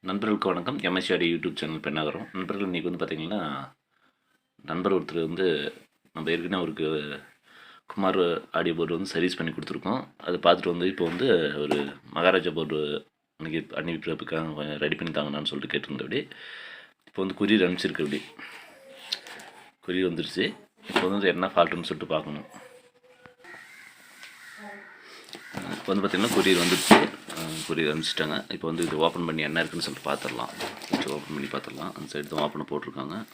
நண்பர்களுக்கு வணக்கம். எம்எஸ்சிஆடி YouTube channel பெண்ணாகிறோம். நண்பர்கள் இன்றைக்கி வந்து பார்த்திங்கன்னா, நண்பர் ஒருத்தர் வந்து நம்ம ஏற்கனவே அவருக்கு குமார் ஆடியோ போர்டு வந்து சர்வீஸ் பண்ணி கொடுத்துருக்கோம். அதை பார்த்துட்டு வந்து இப்போ வந்து ஒரு மகாராஜா போர்டு அன்றைக்கி அனுப்பிக்கிறதுக்காக கொஞ்சம் ரெடி பண்ணி தாங்கன்னு சொல்லிட்டு கேட்டிருந்தபடி இப்போ வந்து கொரியர் அனுப்பிச்சிருக்கு. கொரியர் வந்துருச்சு. இப்போ வந்து என்ன ஃபால்ட்டுன்னு சொல்லிட்டு பார்க்கணும். இப்போ வந்து பார்த்திங்கன்னா கொரியர் வந்துடுச்சு. கொரியர் அனுப்பிச்சிட்டாங்க. இப்போ வந்து இது ஓப்பன் பண்ணி என்ன இருக்குன்னு சொல்லிட்டு பார்த்துடலாம். ஓப்பன் பண்ணி பார்த்துடலாம். அந்த சைடு தான் ஓப்பன் போட்டிருக்காங்க.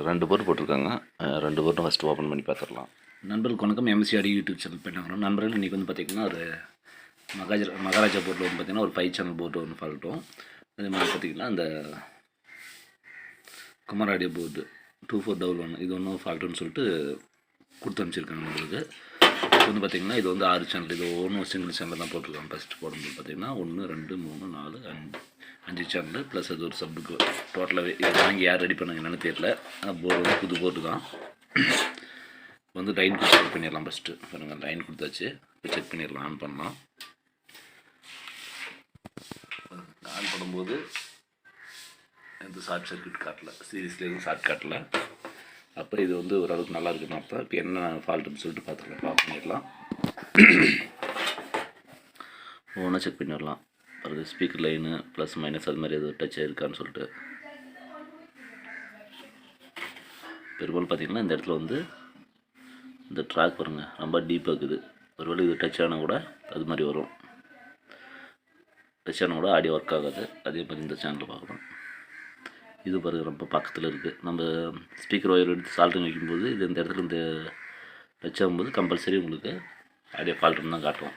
ரெண்டு போர்டு போட்டிருக்காங்க. ரெண்டு போர்டும் ஃபஸ்ட்டு ஓப்பன் பண்ணி பார்த்துடலாம். நண்பர்களுக்கு வணக்கம். எம்எஸ்சிஆடி யூடியூப் சேனல் பண்ண நண்பர்கள் இன்றைக்கி வந்து பார்த்திங்கன்னா ஒரு மகாராஜா போர்டில் வந்து பார்த்திங்கன்னா ஒரு 5 சேனல் போர்டு ஒன்று ஃபால்ட்டும், அதே மாதிரி பார்த்திங்கன்னா அந்த குமார் ஆடியோ போர்டு 2411 இது ஒன்றும் ஃபால்ட்டுன்னு சொல்லிட்டு கொடுத்து அனுப்பிச்சிருக்காங்க நம்மளுக்கு. இப்போ வந்து பார்த்திங்கன்னா இது வந்து 6 சேனல், இது ஒன்றும் சிங்கிள் சேனல் தான் போட்டிருக்காங்க. ஃபஸ்ட்டு போடும்போது பார்த்திங்கன்னா 1 2 3 4 5 சேனல் ப்ளஸ் அது ஒரு சப்புக்கு டோட்டலாகவே இதை வாங்கி யார் ரெடி பண்ணாங்க என்னென்னு தெரியல. ஆனால் போர்டு வந்து புது போர்டு தான். வந்து லைன் கொடுத்து செக் பண்ணிடலாம். ஃபஸ்ட்டு பாருங்கள், லைன் கொடுத்தாச்சு. இப்போ செக் பண்ணிடலாம். ஆன் பண்ணலாம். ஆன் பண்ணும்போது எந்த ஷார்ட் சர்க்யூட் காட்டல, சீரியஸில் எதுவும் ஷார்ட் காட்டல. அப்போ இது வந்து ஓரளவுக்கு நல்லா இருக்குன்னு அர்த்தம். இப்போ என்ன ஃபால்ட்டுன்னு சொல்லிட்டு பார்த்துக்கலாம். ஆஃப் பண்ணிடலாம். ஒவ்வொன்றா செக் பண்ணிடலாம். அது ஸ்பீக்கர் லைனு ப்ளஸ் மைனஸ் அது மாதிரி எதுவும் டச் ஆகிருக்கான்னு சொல்லிட்டு. பெரும்பாலும் பார்த்திங்கன்னா இந்த இடத்துல வந்து இந்த ட்ராக் பாருங்கள் ரொம்ப டீப்பாக இருக்குது. ஒருவேளை இது டச் ஆனால் கூட அது மாதிரி வரும். டச் ஆனால் கூட ஆடியோ ஒர்க் ஆகாது. அதே மாதிரி இந்த சேனலில் பார்க்கலாம். இது பாருங்கள் ரொம்ப பக்கத்தில் இருக்குது. நம்ம ஸ்பீக்கர் ஒயர் எடுத்து சால்ட்டிங் வைக்கும்போது இது இந்த இடத்துல இந்த டச் ஆகும்போது கம்பல்சரி உங்களுக்கு ஆடியோ ஃபால்ட்டுன்னு தான் காட்டும்.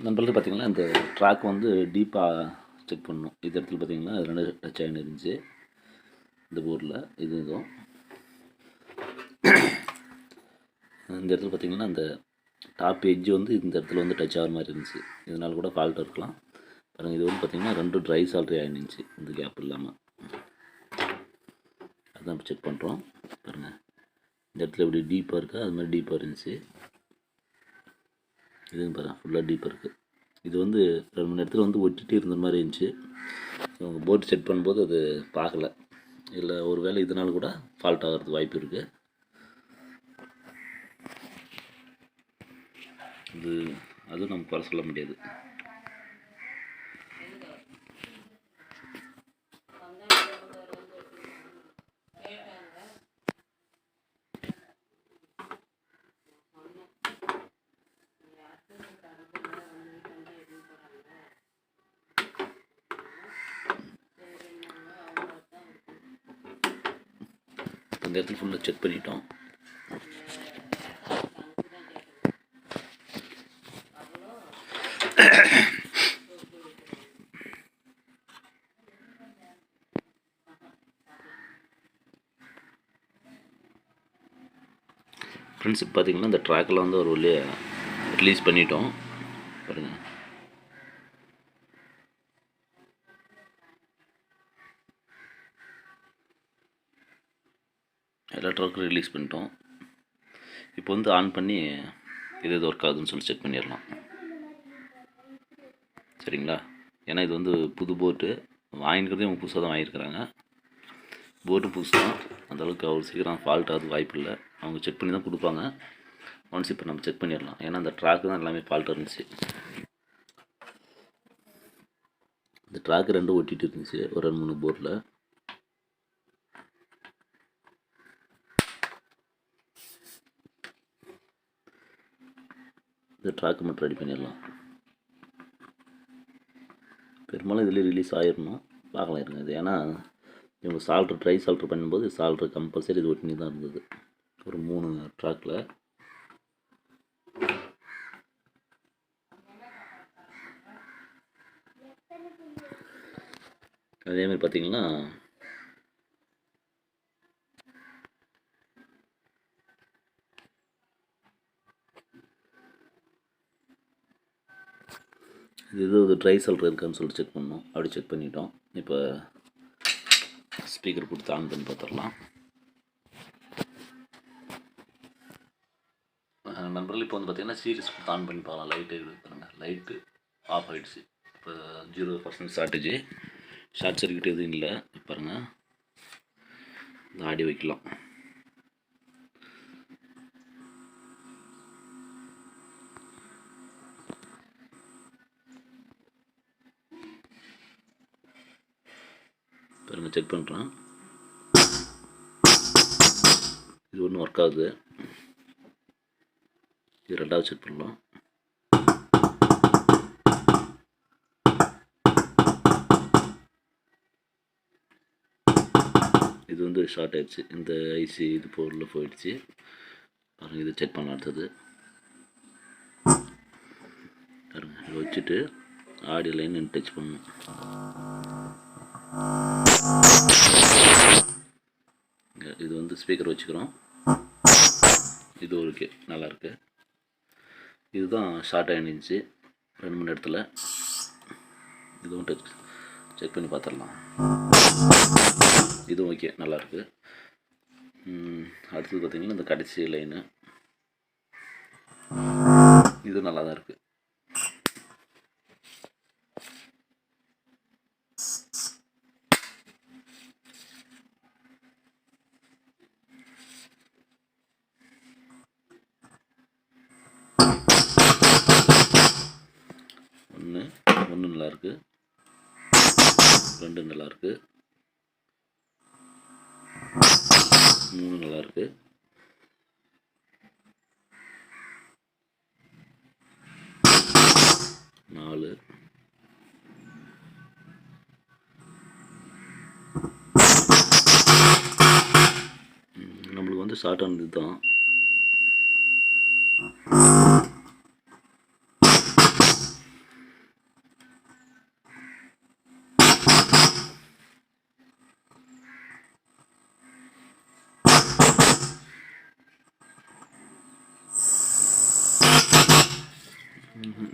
நம்மளுக்கு பார்த்திங்கன்னா இந்த ட்ராக் வந்து டீப்பாக செக் பண்ணணும். இந்த இடத்துல பார்த்திங்கன்னா அது 2 டச் ஆகின்னு இருந்துச்சு இந்த போர்டில். இதுவும் இந்த இடத்துல பார்த்திங்கன்னா அந்த டாப் எட்ஜ் வந்து இந்த இடத்துல வந்து டச் ஆகிற மாதிரி இருந்துச்சு. இதனால் கூட ஃபால்ட் இருக்கலாம். பாருங்கள், இது வந்து பார்த்திங்கன்னா 2 ட்ரை சால்ட்ரி ஆகிருந்துச்சு இந்த கேப் இல்லாமல். அதுதான் செக் பண்ணுறோம். பாருங்கள், இந்த இடத்துல எப்படி டீப்பாக இருக்கா அது மாதிரி டீப்பாக இருந்துச்சு. இதுன்னு பாருங்கள் ஃபுல்லாக டீப்பாக இருக்குது. இது வந்து 2 மணி நேரத்தில் வந்து ஒட்டிகிட்டே இருந்த மாதிரி இருந்துச்சு. அவங்க போர்டு செட் பண்ணும்போது அது பார்க்கல. இல்லை ஒரு வேளை இதனால் கூட ஃபால்ட் ஆகிறதுக்கு வாய்ப்பு இருக்குது. இது அதுவும் நம்ம குறை சொல்ல முடியாது. இந்த இடத்துல ஃபுல்லாக செக் பண்ணிட்டோம். ஃப்ரெண்ட்ஸ், இப்போ பார்த்திங்கன்னா இந்த ட்ராக்கில் வந்து ஒரு வழியை ரிலீஸ் பண்ணிட்டோம். பாருங்கள், எல்லா ட்ராக்கும் ரிலீஸ் பண்ணிட்டோம். இப்போ வந்து ஆன் பண்ணி இது ஒர்க் ஆகுதுன்னு சொல்லி செக் பண்ணிடலாம். சரிங்களா? ஏன்னா இது வந்து புது போர்டு வாங்கிக்கிறதே அவங்க புதுசாக தான் வாங்கியிருக்கிறாங்க. போர்டு புதுசு தான், அந்தளவுக்கு அவ்வளோ சீக்கிரம் ஃபால்ட் ஆகுது வாய்ப்பு இல்லை. அவங்க செக் பண்ணி தான் கொடுப்பாங்க. ஒன்ஸ் இப்போ நம்ம செக் பண்ணிடலாம். ஏன்னா அந்த ட்ராக்கு தான் எல்லாமே ஃபால்ட் இருந்துச்சு. இந்த ட்ராக்கு ரெண்டும் ஒட்டிகிட்டு இருந்துச்சு ஒரு 2-3 போர்டில். இந்த ட்ராக்கு மட்டும் ரெடி பண்ணிடலாம். பெரும்பாலும் இதில் ரிலீஸ் ஆகிடணும். பார்க்கலாம் இருங்க இது. ஏன்னா இவங்க சால்ட்ரு ட்ரை சால்ட்ரு பண்ணும்போது சால்ட்ரு கம்பல்சரி இது ஒட்டினி தான் இருந்தது ஒரு 3 ட்ராக்கில். அதேமாதிரி பார்த்திங்கன்னா இது ட்ரை சால்ட்ரு இருக்கான்னு சொல்லிட்டு செக் பண்ணோம். அப்படி செக் பண்ணிட்டோம். இப்போ ஸ்பீக்கர் கொடுத்து ஆன் பண்ணி பார்த்துடலாம். நண்பர்கள் இப்போ வந்து பார்த்திங்கன்னா சீரிஸ் கொடுத்து ஆன் பண்ணி பார்க்கலாம். லைட்டு பாருங்கள், லைட்டு ஆஃப் ஆகிடுச்சு. இப்போ 0% ஷார்ட்டேஜ், ஷார்ட் சர்க்யூட் எதுவும் இல்லை. பாருங்கள், இந்த ஆடி வைக்கலாம். பாருங்கள், செக் பண்ணுறேன். இது ஒன்றும் ஒர்க் ஆகுது. இது ரெண்டாவது செக் பண்ணலாம். இது வந்து ஷார்ட் ஆகிடுச்சு. இந்த ஐசி இது பொருளில் போயிடுச்சு. பாருங்கள், இது செக் பண்ணலாம். அடுத்தது பாருங்கள், இதை வச்சுட்டு ஆடியோ லைன் டச் பண்ணணும். இது வந்து ஸ்பீக்கர் வச்சுக்கிறோம். இது ஓகே, நல்லாயிருக்கு. இதுதான் ஷார்ட் ஆகிடுச்சு 2 மணி நேரத்தில். இதுவும் டச் செக் பண்ணி பார்த்துடலாம். இதுவும் ஓகே, நல்லாயிருக்கு. அடுத்தது பார்த்திங்கன்னா இந்த கடைசி லைனு, இது நல்லா தான் இருக்குது. ஒன்று நல்லாயிருக்கு, 2 நல்லாயிருக்கு, 3 நல்லாயிருக்கு, 4, நம்மளுக்கு வந்து ஷார்ட் ஆனது தான்.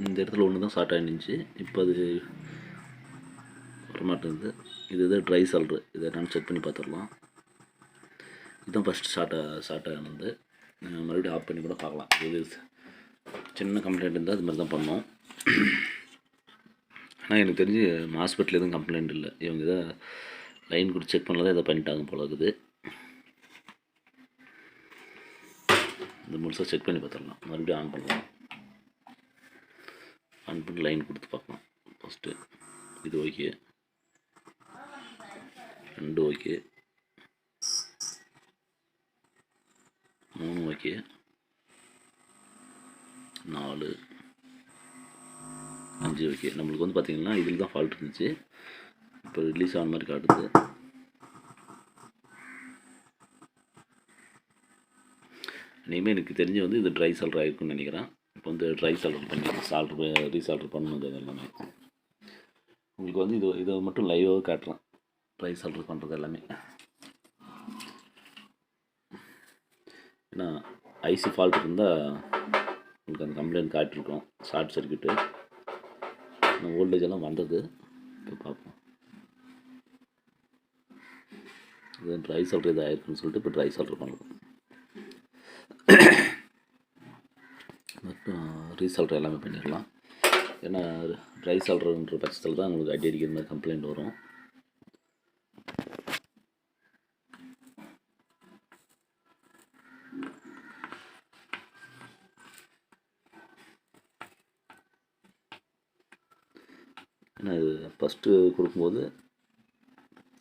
இந்த இடத்துல ஒன்று தான் ஷார்ட் ஆகிடுச்சு. இப்போ அது வரமாட்டேங்குது. இது ட்ரை சால்ட்ரு. இதை நான் செக் பண்ணி பார்த்துடலாம். இதுதான் ஃபஸ்ட்டு ஷார்ட் ஆனது. மறுபடியும் ஆஃப் பண்ணி கூட பார்க்கலாம். இது சின்ன கம்ப்ளைண்ட் இருந்தால் அது மாதிரி தான் பண்ணோம். ஆனால் எனக்கு தெரிஞ்சு ஹாஸ்பிட்டல் எதுவும் கம்ப்ளைண்ட் இல்லை. இவங்க இதை லைன் கொடுத்து செக் பண்ணலாம், இதை பண்ணிட்டாங்க போல இருக்குது. இந்த முழுசாக செக் பண்ணி பார்த்துடலாம். மறுபடியும் ஆன் பண்ணலாம். ஆன் பண்ணி லைன் கொடுத்து பார்க்கலாம். ஃபஸ்ட்டு இது ஓகே, 2 ஓகே, 3 ஓகே, 4, 5 ஓகே. நம்மளுக்கு வந்து பார்த்திங்கன்னா இதில் தான் ஃபால்ட் இருந்துச்சு. இப்போ ரிலீஸ் ஆன மாதிரி காட்டுது. இனிமேல் எனக்கு தெரிஞ்சு வந்து இது ட்ரை சால்ட்ரு ஆகிருக்குன்னு நினைக்கிறேன். இப்போ வந்து ட்ரை சால்ட்ரு பண்ணி ரீசால்ட்ரு பண்ணணுங்க. எல்லாமே உங்களுக்கு வந்து இதை மட்டும் லைவாக காட்டுறேன். ட்ரை சால்ட்ரு பண்ணுறது எல்லாமே. ஏன்னா ஐசி ஃபால்ட் இருந்தால் உங்களுக்கு அந்த கம்ப்ளைண்ட் காட்டிருக்கோம். ஷார்ட் சர்க்யூட்டு இந்த வோல்டேஜ் எல்லாம் வந்தது. இப்போ பார்ப்போம். இது ட்ரை சால்ட்ரு இது ஆயிருக்குன்னு சொல்லிட்டு இப்போ ட்ரை சால்ட்ரு பண்ணுறோம். மற்றும் ரீசால்ட்ரு எல்லாமே பண்ணிடலாம். ஏன்னா ட்ரை சால்ட்ருன்ற பட்சத்தில் தான் உங்களுக்கு அடி அடிக்கிற மாதிரி கம்ப்ளைண்ட் வரும். ஏன்னா இது ஃபஸ்ட்டு கொடுக்கும்போது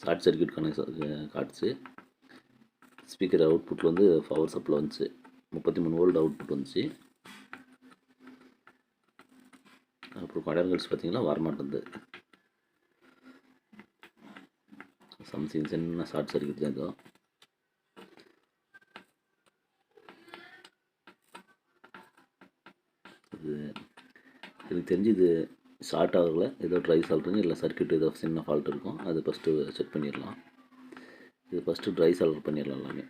ஷார்ட் சர்க்யூட் காட்டுச்சு. ஸ்பீக்கர் அவுட்புட்டில் வந்து பவர் சப்ளை வந்துச்சு, 33 வோல்ட் அவுட்புட் வந்துச்சு. அப்புறம் கடையல்ஸ் பார்த்திங்கன்னா வரமாட்டேங்குது. சம்திங் சின்ன ஷார்ட் சர்க்யூட் தான். ஏதோ இது எனக்கு தெரிஞ்சு இது ஷார்ட் ஆகலை, ஏதோ ட்ரை சால்ட்ருங்க, இல்லை சர்க்யூட் ஏதோ சின்ன ஃபால்ட் இருக்கும். அது ஃபஸ்ட்டு செக் பண்ணிடலாம். இது ஃபஸ்ட்டு ட்ரை சால்டர் பண்ணிடலாம் எல்லாமே.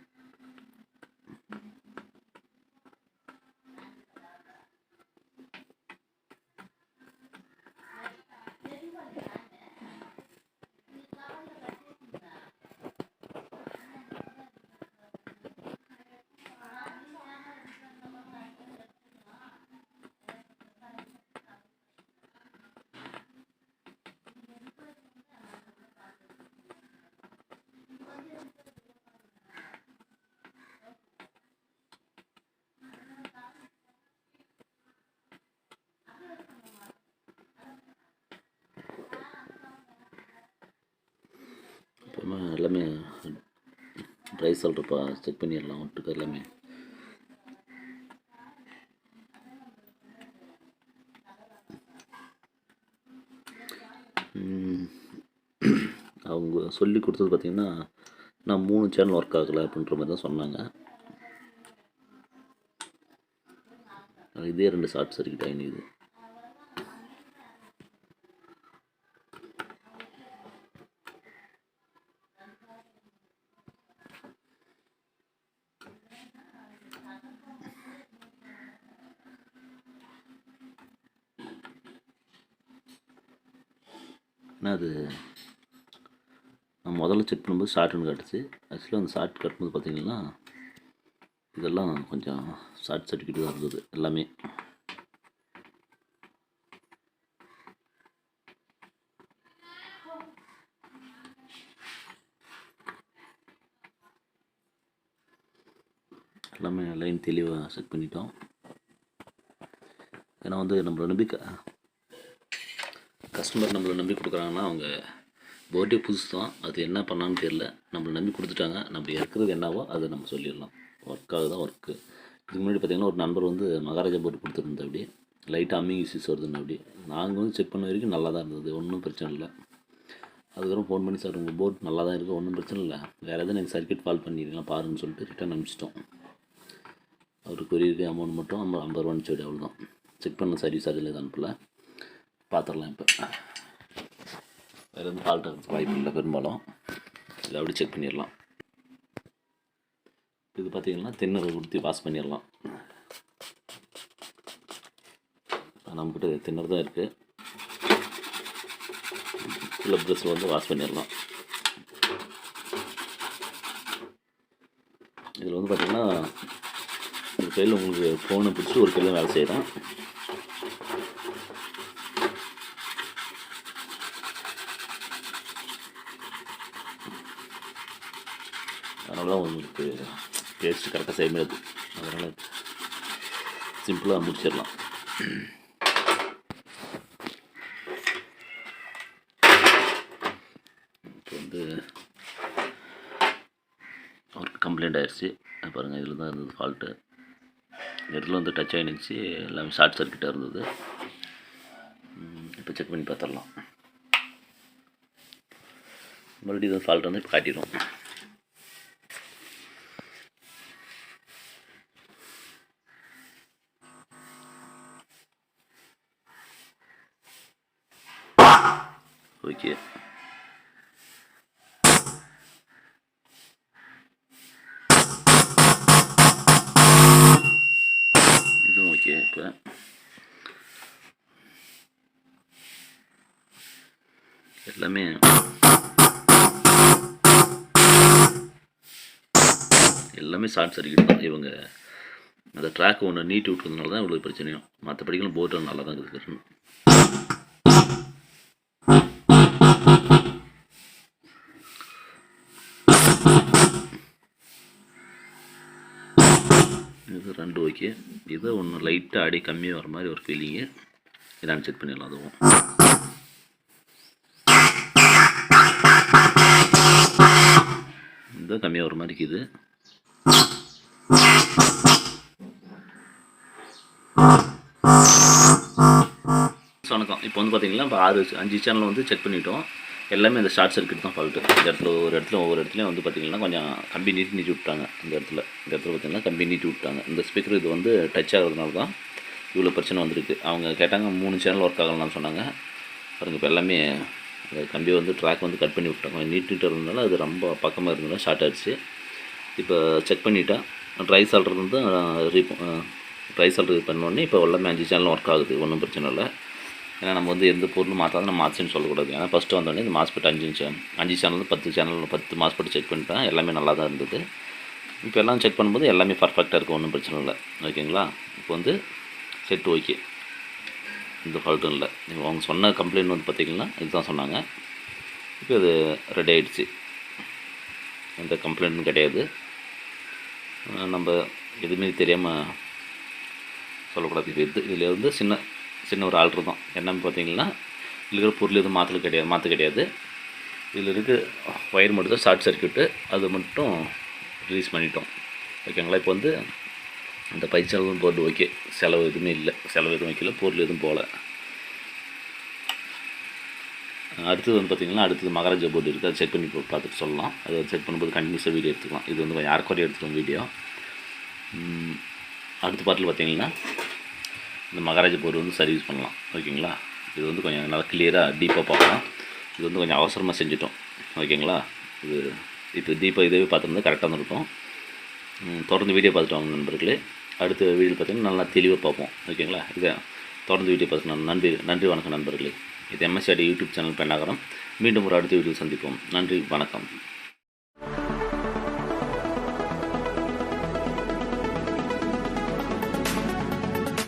அப்புறமா எல்லாமே ட்ரை சால்ட்ருப்பா செக் பண்ணிடலாம் ஒட்டுக்கு எல்லாமே. அவங்க சொல்லி கொடுத்தது பார்த்திங்கன்னா நான் 3 சேனல் ஒர்க் ஆகலை அப்படின்ற மாதிரி தான் சொன்னாங்க. இதே 2 ஷார்ட் சர்க்யூட் ஆகிடுது. ஏன்னா அது நான் முதல்ல செக் பண்ணும்போது ஷார்ட்னு காட்டுச்சு. ஆக்சுவலாக அந்த ஷார்ட் கட்டும்போது பார்த்திங்கன்னா இதெல்லாம் கொஞ்சம் ஷார்ட் சர்க்யூட் தான் இருந்தது எல்லாமே. எல்லாமே லைன் தெளிவாக செக் பண்ணிட்டோம். ஏன்னா வந்து நம்மளை நம்பி கஸ்டமர் நம்மளை நம்பி கொடுக்குறாங்கன்னா அவங்க போர்டே புதுசு தான், அது என்ன பண்ணான்னு தெரியல, நம்மளை நம்பி கொடுத்துட்டாங்க. நம்ம இருக்கிறது என்னவோ அதை நம்ம சொல்லிடலாம். ஒர்க்காக தான் ஒர்க்கு. இதுக்கு முன்னாடி பார்த்திங்கன்னா ஒரு நண்பர் வந்து மகாராஜா போர்டு கொடுத்துருந்தேன். அப்படி லைட்டாக அம்மிங் இஷ்யூஸ் வருதுன்னு அப்படி நாங்கள் வந்து செக் பண்ண வரைக்கும் நல்லா தான் இருந்தது, ஒன்றும் பிரச்சனை இல்லை. அதுக்கப்புறம் ஃபோன் பண்ணி சார் உங்கள் போர்டு நல்லா தான் இருக்குது, ஒன்றும் பிரச்சனை இல்லை, வேறு எதாவது எனக்கு சர்க்யூட் ஃபால் பண்ணிடுறீங்களா பாருன்னு சொல்லிட்டு ரிட்டர்ன் அனுப்பிச்சிட்டோம். அவருக்கு கொரியருக்கு அமௌண்ட் மட்டும் 50 ரூபான்னு சொல்லி அவ்வளோதான். செக் பண்ண சர்வீஸ் அதில் எதுவும் அனுப்பல. பார்த்துடலாம். இப்போ வேறு எதுவும் ஃபால்ட் ஆகிறதுக்கு வாய்ப்பு இல்லை பெரும்பாலும். இதை அப்படி செக் பண்ணிடலாம். இது பார்த்திங்கன்னா தென்னரை கொடுத்து வாஷ் பண்ணிடலாம். நம்மக்கிட்ட தென்னர் தான் இருக்குது. ஃபுல்லாக ப்ரெஷ்ஷில் வந்து வாஷ் பண்ணிடலாம். இதில் வந்து பார்த்திங்கன்னா ஒரு கையில் உங்களுக்கு ஃபோனை பிடிச்சி ஒரு கையில் வேலை செய்கிறோம். அதனால தான் உங்களுக்கு டேஸ்ட்டு கரெக்டாக செய்ய முடியாது. அதனால் சிம்பிளாக முடிச்சிடலாம். இப்போ வந்து அவருக்கு கம்ப்ளைண்ட் ஆகிடுச்சு. பாருங்கள், இதில் தான் இருந்தது ஃபால்ட்டு. இடத்துல வந்து டச் ஆகிடுச்சு, எல்லாமே ஷார்ட் சர்க்யூட்டாக இருந்தது. இப்போ செக் பண்ணி பார்த்துடலாம். மறுபடியும் இது ஃபால்ட் வந்து இப்போ காட்டிடும். ஓகே, இதுவும் ஓகே. இப்போ எல்லாமே ஷார்ட் சர்க்யூட் தான். இவங்க அந்த ட்ராக் ஒன்று நீட்டி விட்டுறதுனால தான் இவ்வளோ பிரச்சனையும். மற்றபடிகளும் போர்ட்டு நல்லா தான் இருக்குது. இது 2 ஓகே. இதை ஒன்று லைட்டாக அடி கம்மியாக வர மாதிரி ஒரு ஃபீலிங்கு. இதான்னு செக் பண்ணிடலாம். அதுவும் இந்த கம்மியாக ஒரு மாதிரி இருக்குது. வணக்கம். இப்போ வந்து பார்த்தீங்கன்னா இப்போ 5 சேனல் வந்து செக் பண்ணிட்டோம். எல்லாமே அந்த ஷார்ட் சர்க்யூட் தான் ஃபால்ட்டு. இந்த இடத்துல ஒவ்வொரு இடத்துலையும் வந்து பார்த்திங்கன்னா கொஞ்சம் கம்பி நீட்டி விட்டாங்க. இந்த இடத்துல பார்த்திங்கன்னா கம்பி நீட்டி விட்டாங்க. இந்த ஸ்பீக்கர் இது வந்து டச் ஆகிறதுனால தான் இவ்வளோ பிரச்சனை வந்திருக்கு. அவங்க கேட்டாங்க 3 சேனல் ஒர்க் ஆகலாம்னு சொன்னாங்க. பாருங்கள், இப்போ எல்லாமே கம்பியை வந்து ட்ராக் வந்து கட் பண்ணி விட்டாங்க. நீட்டிகிட்டு இருந்ததுனால அது ரொம்ப பக்கமாக இருந்ததுனால ஷார்ட் ஆகிடுச்சு. இப்போ செக் பண்ணிவிட்டேன். ட்ரை சால்ட்ரு வந்து ட்ரை சால்ட்ரு பண்ணோடனே இப்போ எல்லாமே 5 சேனலும் ஒர்க் ஆகுது. ஒன்றும் பிரச்சனை இல்லை. ஏன்னா நம்ம வந்து எந்த பொருள் மாற்றாலும் நம்ம மாற்றுன்னு சொல்லக்கூடாது. ஏன்னா ஃபஸ்ட்டு வந்தோடனே இந்த மாஸ்பெட் 5 சேனல் 10 மாஸ்பெட் செக் பண்ணிட்டேன். எல்லாமே நல்லா தான் இருந்தது. இப்போ எல்லாம் செக் பண்ணும்போது எல்லாமே பர்ஃபெக்டாக இருக்குது. ஒன்றும் பிரச்சனை இல்லை. ஓகேங்களா? இப்போ வந்து செட் ஓகே, இந்த ஃபால்ட்டும் இல்லை. அவங்க சொன்ன கம்ப்ளைண்ட் வந்து பார்த்திங்கன்னா இதுதான் சொன்னாங்க. இப்போ இது ரெடி ஆகிடுச்சு. எந்த கம்ப்ளைண்ட்டும் கிடையாது. நம்ம எதுவுமே தெரியாமல் சொல்லக்கூடாது. இதில் வந்து சின்ன ஒரு ஆல்ட்ரு தான். என்னன்னு பார்த்தீங்கன்னா இதில் இருக்கிற பொருள் எதுவும் மாற்ற கிடையாது. இதில் இருக்க ஒயர் மட்டும் தான் ஷார்ட் சர்க்யூட்டு, அது மட்டும் ரிலீஸ் பண்ணிட்டோம். ஓகேங்களா? இப்போ வந்து இந்த பைச்சளவும் போர்டு ஓகே, செலவு எதுவுமே இல்லை, செலவு எதுவும் வைக்கல, பொருள் எதுவும் போகல. அடுத்தது வந்து பார்த்திங்கன்னா அடுத்தது மகாராஜா போர்டு இருக்குது. அதை செக் பண்ணி பார்த்துட்டு சொல்லலாம். அதை செக் பண்ணும்போது கண்டினியூஸாக வீடியோ எடுத்துக்கலாம். இது வந்து கொஞ்சம் அரைக்குறையாக எடுத்துக்கலாம் வீடியோ. அடுத்த பாட்டில் பார்த்திங்கன்னா இந்த மகாராஜா போர்டு வந்து சர்வீஸ் பண்ணலாம். ஓகேங்களா? இது வந்து கொஞ்சம் நல்லா கிளியராக டீப்பாக பார்க்கலாம். இது வந்து கொஞ்சம் அவசரமாக செஞ்சிட்டோம். ஓகேங்களா? இது இப்போ டீப்பாக இதே பார்த்துருந்தா கரெக்டாக தான் இருக்கும். தொடர்ந்து வீடியோ பார்த்துட்டு வாங்க நண்பர்களே. அடுத்த வீடியோ பார்த்திங்கன்னா நல்லா தெளிவாக பார்ப்போம். ஓகேங்களா? இதை தொடர்ந்து வீடியோ பார்த்துட்டு நன்றி வணக்கம் நண்பர்களே. இது MSID யூடியூப் சேனல் பெண்ணாகரம். மீண்டும் ஒரு அடுத்த வீடியோ சந்திப்போம். நன்றி வணக்கம்.